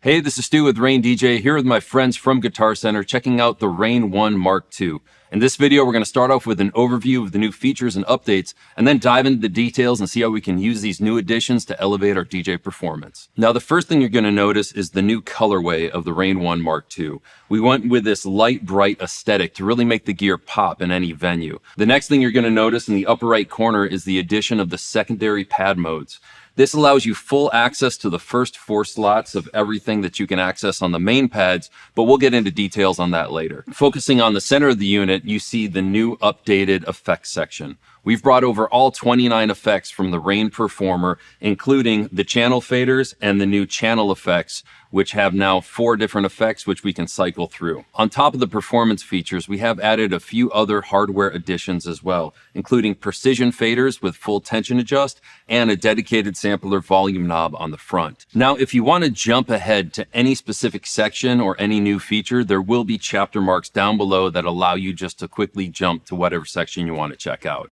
Hey, this is Stu with RANE DJ, here with my friends from Guitarcenter, checking out the RANE ONE MKII. In this video, we're going to start off with an overview of the new features and updates, and then dive into the details and see how we can use these new additions to elevate our DJ performance. Now, the first thing you're going to notice is the new colorway of the RANE ONE MKII. We went with this light, bright aesthetic to really make the gear pop in any venue. The next thing you're going to notice in the upper right corner is the addition of the secondary pad modes. This allows you full access to the first 4 slots of everything that you can access on the main pads, but we'll get into details on that later. Focusing on the center of the unit, you see the new updated effects section. We've brought over all 29 effects from the RANE Performer, including the channel faders and the new channel effects, which have now 4 different effects which we can cycle through. On top of the performance features, we have added a few other hardware additions as well, including precision faders with full tension adjust and a dedicated sampler volume knob on the front. Now, if you want to jump ahead to any specific section or any new feature, there will be chapter marks down below that allow you just to quickly jump to whatever section you want to check out.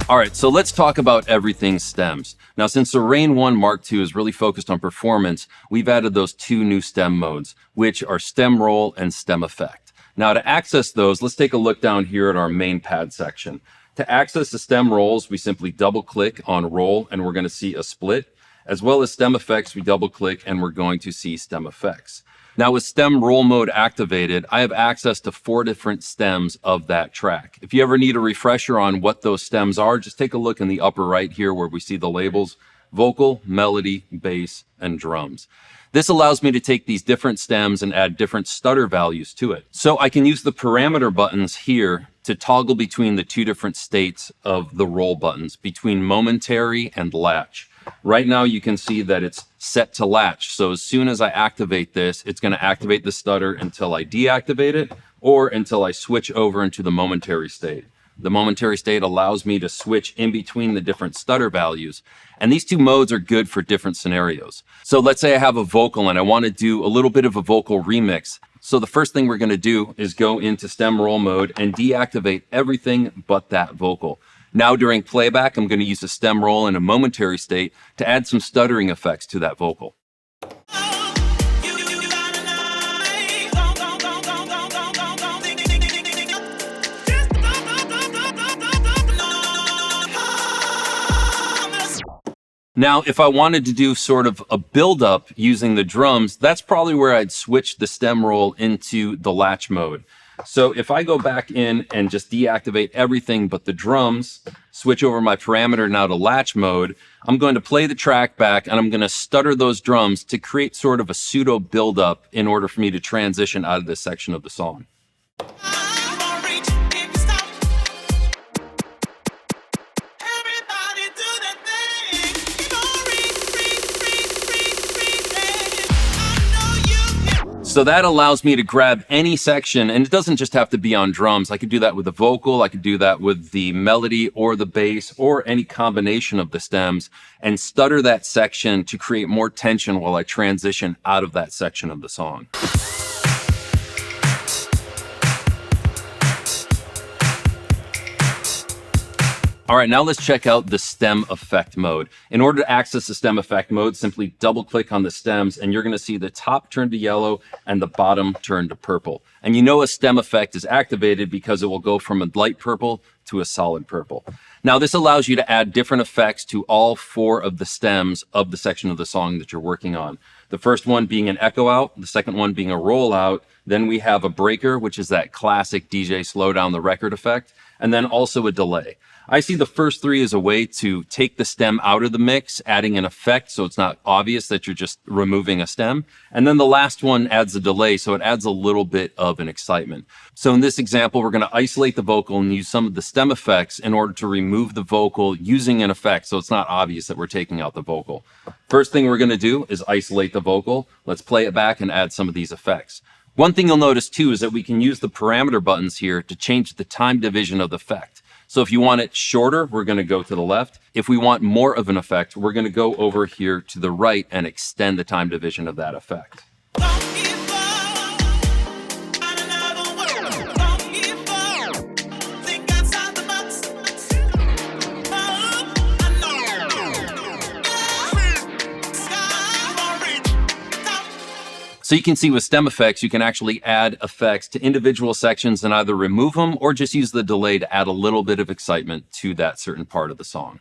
All right, so let's talk about everything stems. Now, since the RANE ONE MKII is really focused on performance, we've added those 2 new stem modes, which are stem roll and stem effect. Now, to access those, let's take a look down here at our main pad section. To access the stem rolls, we simply double click on roll and we're going to see a split. As well as stem effects, we double click and we're going to see stem effects. Now, with stem roll mode activated, I have access to 4 different stems of that track. If you ever need a refresher on what those stems are, just take a look in the upper right here where we see the labels: vocal, melody, bass, and drums. This allows me to take these different stems and add different stutter values to it. So I can use the parameter buttons here to toggle between the 2 different states of the roll buttons, between momentary and latch. Right now you can see that it's set to latch. So as soon as I activate this, it's going to activate the stutter until I deactivate it or until I switch over into the momentary state. The momentary state allows me to switch in between the different stutter values. And these 2 modes are good for different scenarios. So let's say I have a vocal and I want to do a little bit of a vocal remix. So the first thing we're going to do is go into stem roll mode and deactivate everything but that vocal. Now during playback, I'm going to use a stem roll in a momentary state to add some stuttering effects to that vocal. Now, if I wanted to do sort of a build-up using the drums, that's probably where I'd switch the stem roll into the latch mode. So if I go back in and just deactivate everything but the drums, switch over my parameter now to latch mode, I'm going to play the track back and I'm going to stutter those drums to create sort of a pseudo build-up in order for me to transition out of this section of the song. So that allows me to grab any section, and it doesn't just have to be on drums. I could do that with the vocal, I could do that with the melody or the bass or any combination of the stems, and stutter that section to create more tension while I transition out of that section of the song. All right, now let's check out the stem effect mode. In order to access the stem effect mode, simply double click on the stems and you're going to see the top turn to yellow and the bottom turn to purple. And you know a stem effect is activated because it will go from a light purple to a solid purple. Now this allows you to add different effects to all 4 of the stems of the section of the song that you're working on. The first one being an echo out, the second one being a roll out. Then we have a breaker, which is that classic DJ slow down the record effect, and then also a delay. I see the first 3 as a way to take the stem out of the mix, adding an effect so it's not obvious that you're just removing a stem. And then the last one adds a delay, so it adds a little bit of an excitement. So in this example, we're going to isolate the vocal and use some of the stem effects in order to remove the vocal using an effect so it's not obvious that we're taking out the vocal. First thing we're going to do is isolate the vocal. Let's play it back and add some of these effects. One thing you'll notice too is that we can use the parameter buttons here to change the time division of the effect. So if you want it shorter, we're going to go to the left. If we want more of an effect, we're going to go over here to the right and extend the time division of that effect. So you can see with stem effects, you can actually add effects to individual sections and either remove them or just use the delay to add a little bit of excitement to that certain part of the song.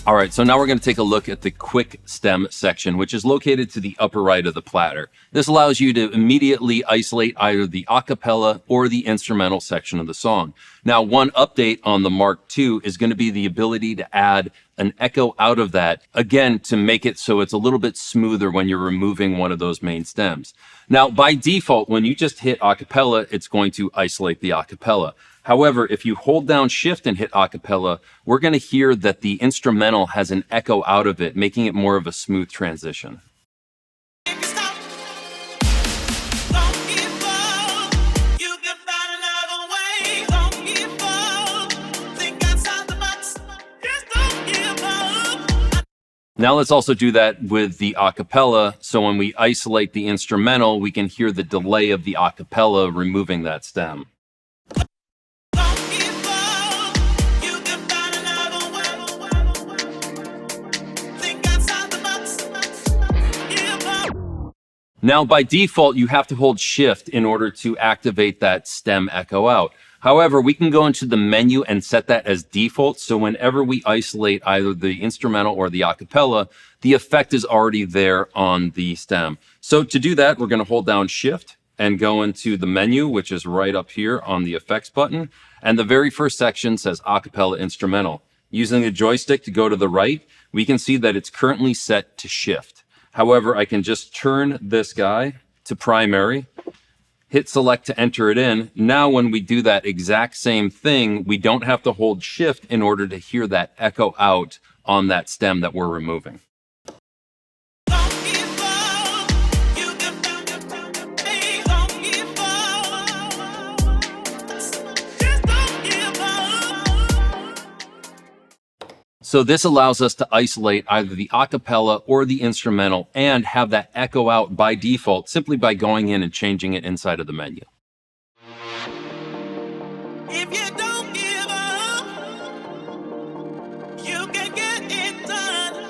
All right, so now we're going to take a look at the quick stem section, which is located to the upper right of the platter. This allows you to immediately isolate either the a cappella or the instrumental section of the song. Now, one update on the Mark II is going to be the ability to add an echo out of that, again, to make it so it's a little bit smoother when you're removing one of those main stems. Now, by default, when you just hit a cappella, it's going to isolate the a cappella. However, if you hold down shift and hit a cappella, we're going to hear that the instrumental has an echo out of it, making it more of a smooth transition. Now let's also do that with the a cappella. So when we isolate the instrumental, we can hear the delay of the a cappella removing that stem. Now, by default, you have to hold shift in order to activate that stem echo out. However, we can go into the menu and set that as default. So whenever we isolate either the instrumental or the a cappella, the effect is already there on the stem. So to do that, we're going to hold down shift and go into the menu, which is right up here on the effects button. And the very first section says a cappella instrumental. Using the joystick to go to the right, we can see that it's currently set to shift. However, I can just turn this guy to primary, hit select to enter it in. Now, when we do that exact same thing, we don't have to hold shift in order to hear that echo out on that stem that we're removing. So this allows us to isolate either the a cappella or the instrumental and have that echo out by default simply by going in and changing it inside of the menu. If you don't give up, you can get it done.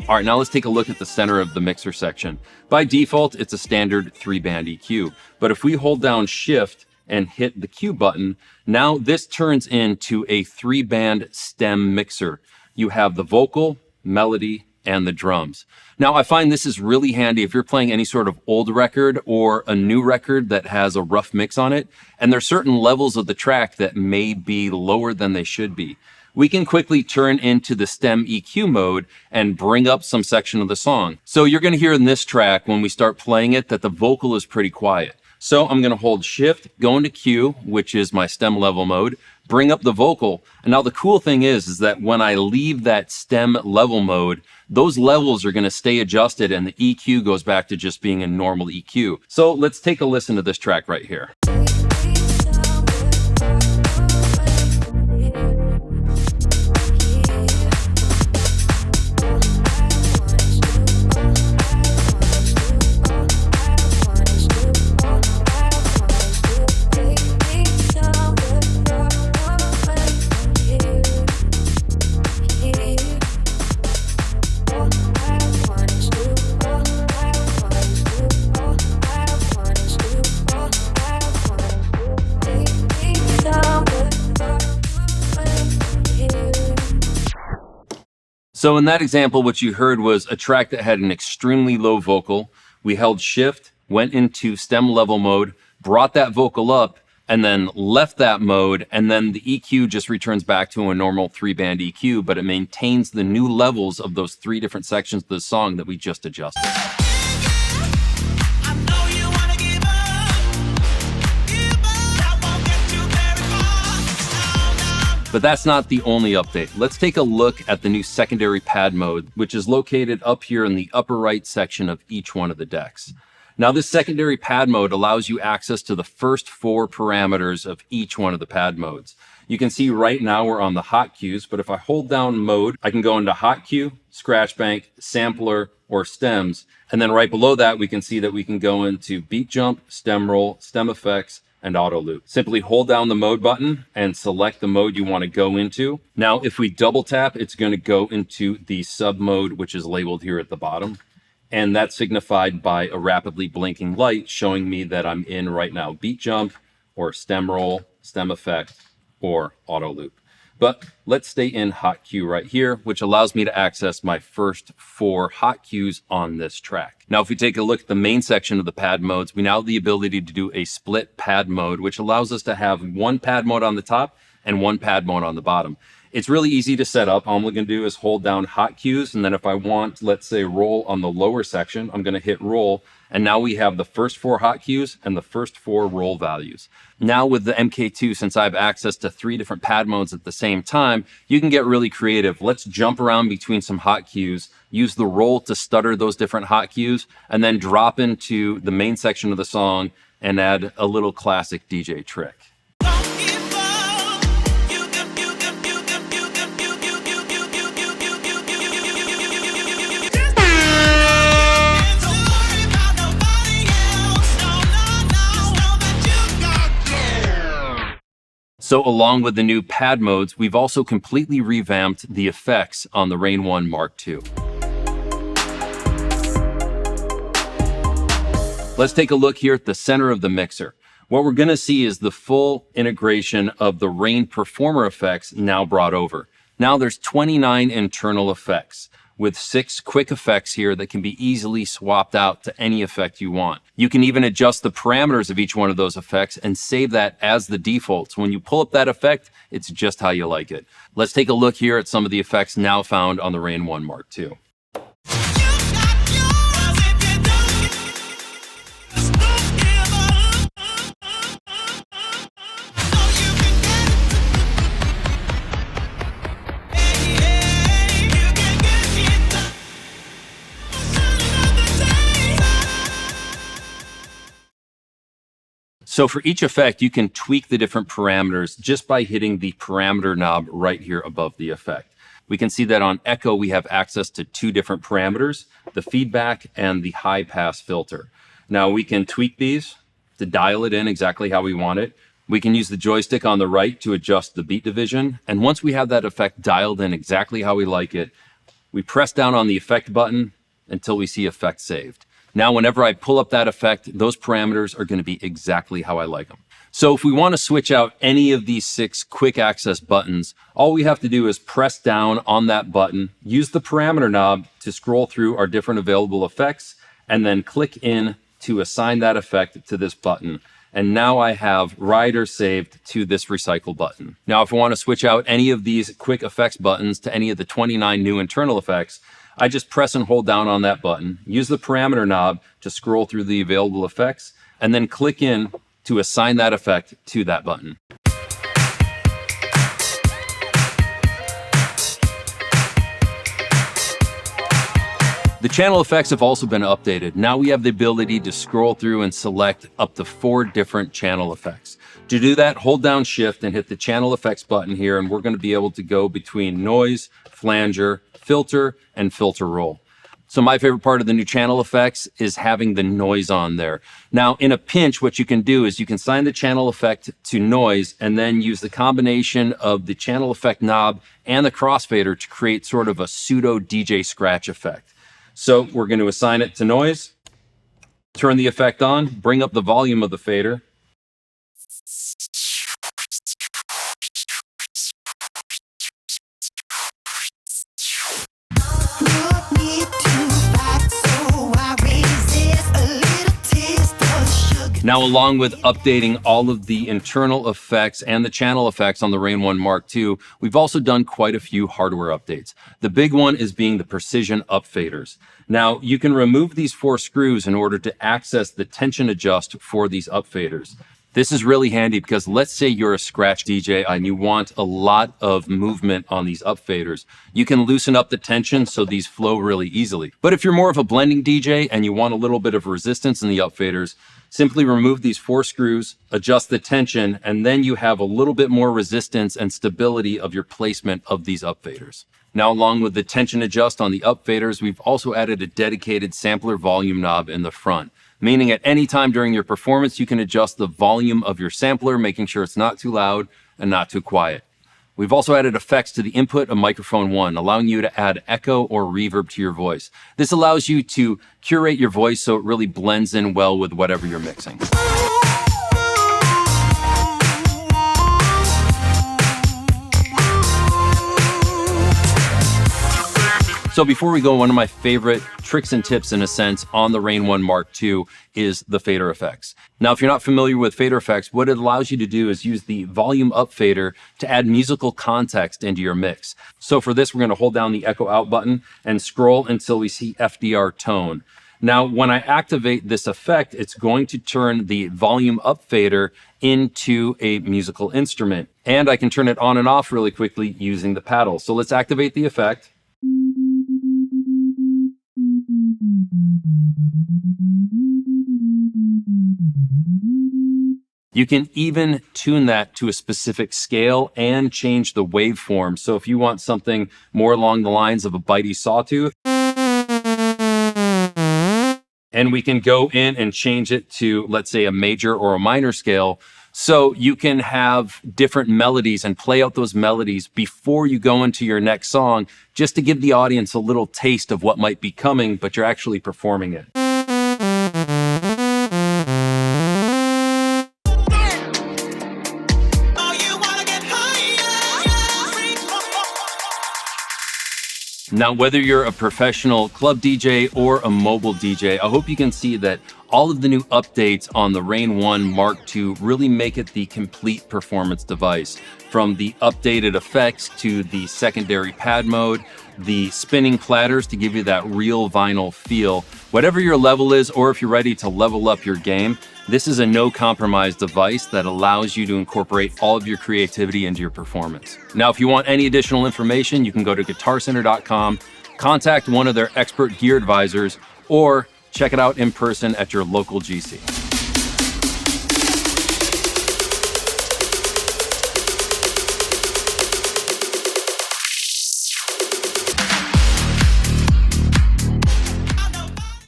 All right, now let's take a look at the center of the mixer section. By default, it's a standard 3-band EQ, but if we hold down shift and hit the Q button, now this turns into a 3-band stem mixer. You have the vocal, melody, and the drums. Now, I find this is really handy if you're playing any sort of old record or a new record that has a rough mix on it, and there's certain levels of the track that may be lower than they should be. We can quickly turn into the stem EQ mode and bring up some section of the song. So you're going to hear in this track, when we start playing it, that the vocal is pretty quiet. So I'm going to hold shift, go into Q, which is my stem level mode, bring up the vocal. And now the cool thing is that when I leave that stem level mode, those levels are going to stay adjusted and the EQ goes back to just being a normal EQ. So let's take a listen to this track right here. So in that example, what you heard was a track that had an extremely low vocal. We held shift, went into stem level mode, brought that vocal up, and then left that mode, and then the EQ just returns back to a normal 3-band EQ, but it maintains the new levels of those 3 different sections of the song that we just adjusted. But that's not the only update. Let's take a look at the new secondary pad mode, which is located up here in the upper right section of each one of the decks. Now, this secondary pad mode allows you access to the first 4 parameters of each one of the pad modes. You can see right now we're on the hot cues, but if I hold down mode, I can go into hot cue, scratch bank, sampler, or stems. And then right below that, we can see that we can go into beat jump, stem roll, stem effects, and auto loop. Simply hold down the mode button and select the mode you want to go into. Now, if we double tap, it's going to go into the sub mode, which is labeled here at the bottom. And that's signified by a rapidly blinking light showing me that I'm in right now beat jump or stem roll, stem effect, or auto loop. But let's stay in hot cue right here, which allows me to access my first 4 hot cues on this track. Now, if we take a look at the main section of the pad modes, we now have the ability to do a split pad mode, which allows us to have one pad mode on the top and one pad mode on the bottom. It's really easy to set up. All I'm going to do is hold down hot cues. And then if I want, let's say, roll on the lower section, I'm going to hit roll. And now we have the first 4 hot cues and the first 4 roll values. Now with the MKII, since I have access to 3 different pad modes at the same time, you can get really creative. Let's jump around between some hot cues, use the roll to stutter those different hot cues, and then drop into the main section of the song and add a little classic DJ trick. So along with the new pad modes, we've also completely revamped the effects on the RANE ONE MKII. Let's take a look here at the center of the mixer. What we're going to see is the full integration of the RANE performer effects now brought over. Now there's 29 internal effects, with 6 quick effects here that can be easily swapped out to any effect you want. You can even adjust the parameters of each one of those effects and save that as the default. So when you pull up that effect, it's just how you like it. Let's take a look here at some of the effects now found on the RANE ONE MKII. So for each effect, you can tweak the different parameters just by hitting the parameter knob right here above the effect. We can see that on echo, we have access to 2 different parameters, the feedback and the high pass filter. Now we can tweak these to dial it in exactly how we want it. We can use the joystick on the right to adjust the beat division. And once we have that effect dialed in exactly how we like it, we press down on the effect button until we see effect saved. Now, whenever I pull up that effect, those parameters are going to be exactly how I like them. So if we want to switch out any of these 6 quick access buttons, all we have to do is press down on that button, use the parameter knob to scroll through our different available effects, and then click in to assign that effect to this button. And now I have rider saved to this recycle button. Now, if I want to switch out any of these quick effects buttons to any of the 29 new internal effects, I just press and hold down on that button, use the parameter knob to scroll through the available effects, and then click in to assign that effect to that button. The channel effects have also been updated. Now we have the ability to scroll through and select up to 4 different channel effects. To do that, hold down Shift and hit the channel effects button here, and we're going to be able to go between noise, flanger, filter, and filter roll. So my favorite part of the new channel effects is having the noise on there. Now, in a pinch, what you can do is you can assign the channel effect to noise and then use the combination of the channel effect knob and the crossfader to create sort of a pseudo DJ scratch effect. So we're going to assign it to noise, turn the effect on, bring up the volume of the fader. Now, along with updating all of the internal effects and the channel effects on the RANE ONE MKII, we've also done quite a few hardware updates. The big one is being the precision up faders. Now, you can remove these 4 screws in order to access the tension adjust for these up faders. This is really handy because let's say you're a scratch DJ and you want a lot of movement on these up faders. You can loosen up the tension so these flow really easily. But if you're more of a blending DJ and you want a little bit of resistance in the up faders, simply remove these 4 screws, adjust the tension, and then you have a little bit more resistance and stability of your placement of these up faders. Now, along with the tension adjust on the up faders, we've also added a dedicated sampler volume knob in the front. meaning at any time during your performance, you can adjust the volume of your sampler, making sure it's not too loud and not too quiet. We've also added effects to the input of microphone 1, allowing you to add echo or reverb to your voice. This allows you to curate your voice so it really blends in well with whatever you're mixing. So before we go, one of my favorite tricks and tips, in a sense, on the RANE ONE MKII is the fader effects. Now, if you're not familiar with fader effects, what it allows you to do is use the volume up fader to add musical context into your mix. So for this, we're going to hold down the echo out button and scroll until we see FDR tone. Now, when I activate this effect, it's going to turn the volume up fader into a musical instrument. And I can turn it on and off really quickly using the paddle. So let's activate the effect. You can even tune that to a specific scale and change the waveform. So if you want something more along the lines of a bitey sawtooth, and we can go in and change it to, let's say, a major or a minor scale. So you can have different melodies and play out those melodies before you go into your next song, just to give the audience a little taste of what might be coming, but you're actually performing it. Now, whether you're a professional club DJ or a mobile DJ, I hope you can see that all of the new updates on the RANE ONE MKII really make it the complete performance device. From the updated effects to the secondary pad mode, the spinning platters to give you that real vinyl feel. Whatever your level is, or if you're ready to level up your game, this is a no-compromise device that allows you to incorporate all of your creativity into your performance. Now, if you want any additional information, you can go to guitarcenter.com, contact one of their expert gear advisors, or check it out in person at your local GC.